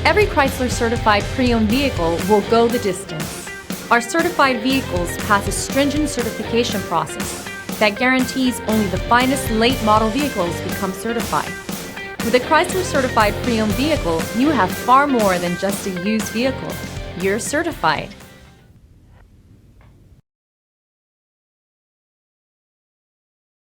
Every Chrysler certified pre-owned vehicle will go the distance. Our certified vehicles pass a stringent certification process that guarantees only the finest late model vehicles become certified. With a Chrysler certified pre-owned vehicle, you have far more than just a used vehicle. You're certified.